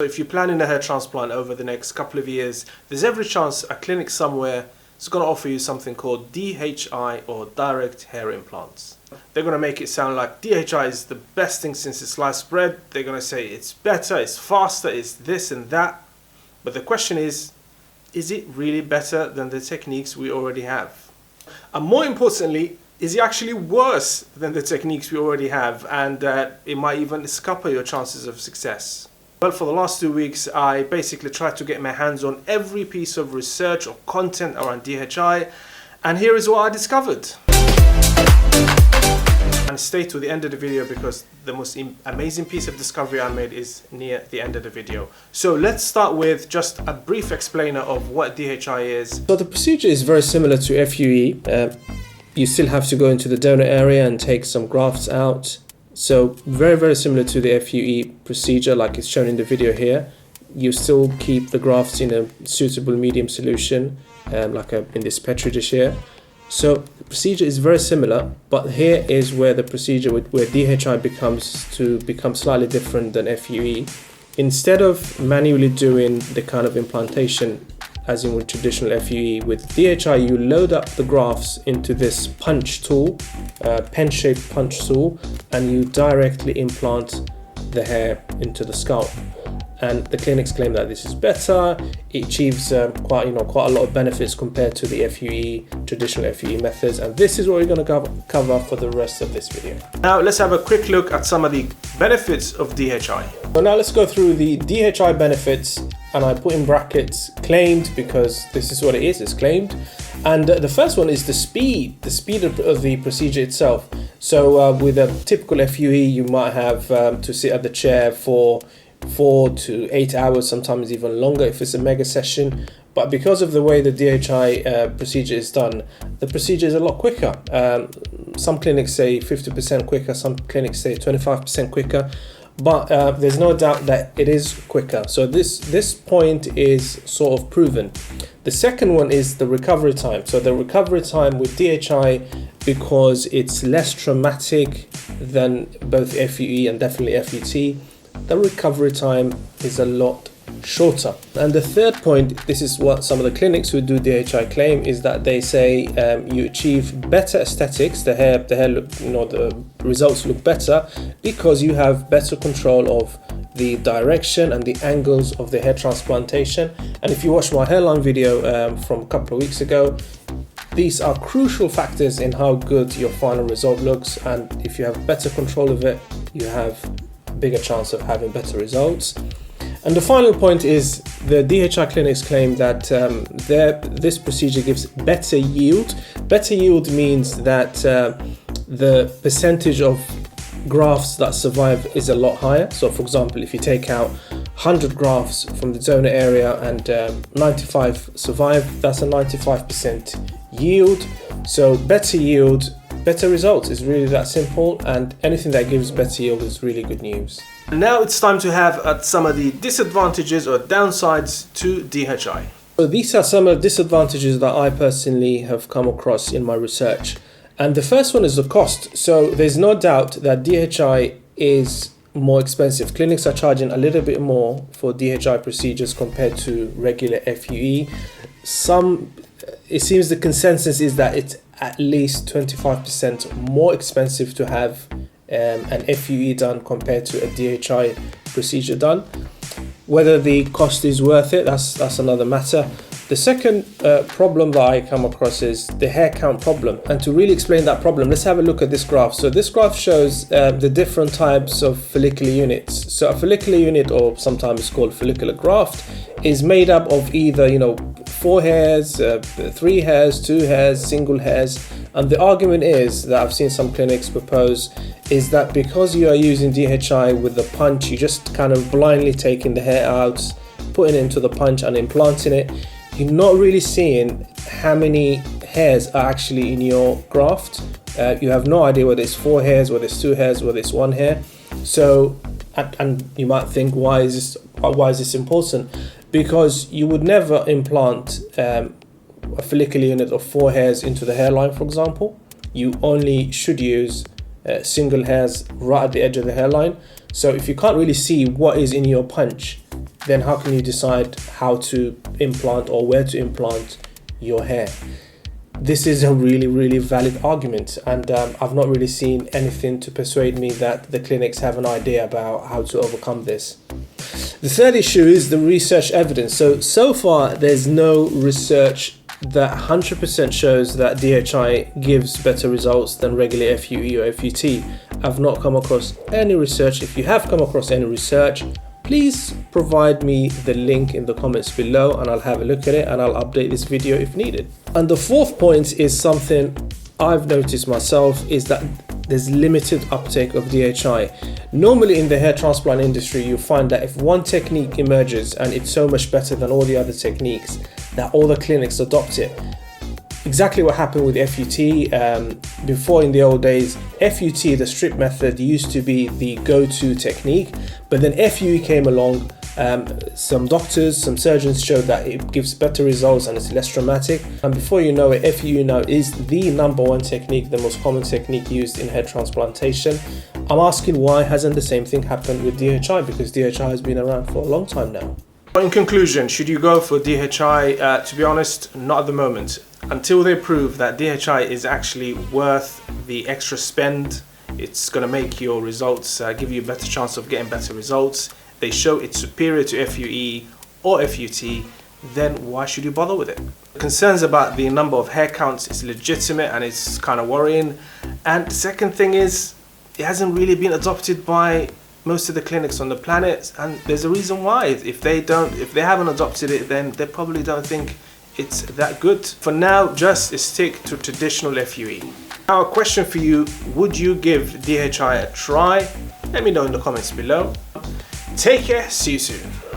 So if you're planning a hair transplant over the next couple of years, there's every chance a clinic somewhere is going to offer you something called DHI, or direct hair implants. They're going to make it sound like DHI is the best thing since sliced bread. They're going to say it's better, it's faster, it's this and that. But the question is it really better than the techniques we already have? And more importantly, is it actually worse than the techniques we already have? And it might even scupper your chances of success. Well, for the last 2 weeks, I basically tried to get my hands on every piece of research or content around DHI, and here is what I discovered. And stay to the end of the video because the most amazing piece of discovery I made is near the end of the video. So let's start with just a brief explainer of what DHI is. So the procedure is very similar to FUE. You still have to go into the donor area and take some grafts out. So very similar to the FUE procedure like it's shown in the video here. You still keep the grafts in a suitable medium solution, like in this petri dish here. So the procedure is very similar, but here is where the procedure where DHI become slightly different than FUE. Instead of manually doing the kind of implantation as in with traditional FUE, with DHI you load up the grafts into this punch tool, pen-shaped punch tool, and you directly implant the hair into the scalp. And the clinics claim that this is better. It achieves quite a lot of benefits compared to the traditional FUE methods, and this is what we're going to cover for the rest of this video. Now let's have a quick look at some of the benefits of DHI. So now let's go through the DHI benefits, and I put in brackets claimed because this is what it is, it's claimed. And the first one is the speed of the procedure itself. So with a typical FUE, you might have to sit at the chair for 4 to 8 hours, sometimes even longer if it's a mega session. But because of the way the DHI procedure is done, the procedure is a lot quicker. Some clinics say 50% quicker, some clinics say 25% quicker, but there's no doubt that it is quicker. So this point is sort of proven. The second one is the recovery time. So the recovery time with DHI, because it's less traumatic than both FUE and definitely FUT, the recovery time is a lot shorter. And the third point, this is what some of the clinics who do DHI claim, is that they say you achieve better aesthetics. The hair look, the results look better because you have better control of the direction and the angles of the hair transplantation. And if you watch my hairline video from a couple of weeks ago, these are crucial factors in how good your final result looks. And if you have better control of it, you have bigger chance of having better results. And the final point is the DHI clinics claim that this procedure gives better yield. Better yield means that the percentage of grafts that survive is a lot higher. So for example, if you take out 100 grafts from the donor area and 95 survive, that's a 95% yield. So better yield, better results is really that simple, and anything that gives better yield is really good news. Now it's time to have some of the disadvantages or downsides to DHI. So these are some of the disadvantages that I personally have come across in my research. And the first one is the cost. So there's no doubt that DHI is more expensive. Clinics are charging a little bit more for DHI procedures compared to regular FUE. It seems the consensus is that it's at least 25% more expensive to have an FUE done compared to a DHI procedure done. Whether the cost is worth it, that's another matter. The second problem that I come across is the hair count problem. And to really explain that problem, let's have a look at this graph. So this graph shows the different types of follicular units. So a follicular unit, or sometimes called follicular graft, is made up of either 4 hairs, 3 hairs, 2 hairs, single hairs. And the argument is that I've seen some clinics propose is that because you are using DHI with the punch, you just kind of blindly taking the hair out, putting it into the punch and implanting it, you're not really seeing how many hairs are actually in your graft. You have no idea whether it's 4 hairs, whether it's 2 hairs, whether it's 1 hair. So, and you might think, why is this important? Because you would never implant a follicular unit of 4 hairs into the hairline, for example. You only should use single hairs right at the edge of the hairline. So if you can't really see what is in your punch, then how can you decide how to implant or where to implant your hair? This is a really valid argument, and I've not really seen anything to persuade me that the clinics have an idea about how to overcome this. The third issue is the research evidence. So far there's no research that 100% shows that DHI gives better results than regular FUE or FUT. I've not come across any research. If you have come across any research, please provide me the link in the comments below and I'll have a look at it and I'll update this video if needed. And the fourth point is something I've noticed myself, is that there's limited uptake of DHI. Normally in the hair transplant industry, you find that if one technique emerges and it's so much better than all the other techniques, that all the clinics adopt it. Exactly what happened with FUT. Before, in the old days, FUT, the strip method, used to be the go-to technique, but then FUE came along. Some doctors, some surgeons showed that it gives better results and it's less traumatic, and before you know it, FUE now is the #1 technique, the most common technique used in hair transplantation. I'm asking, why hasn't the same thing happened with DHI? Because DHI has been around for a long time now. In conclusion, should you go for DHI? To be honest, not at the moment. Until they prove that DHI is actually worth the extra spend, it's going to make your results, give you a better chance of getting better results, they show it's superior to FUE or FUT, then why should you bother with it? Concerns about the number of hair counts is legitimate and it's kind of worrying. And the second thing is, it hasn't really been adopted by most of the clinics on the planet, and there's a reason why. If they haven't adopted it, then they probably don't think it's that good. For now, just stick to traditional FUE. Now, a question for you: would you give DHI a try? Let me know in the comments below. Take care, see you soon.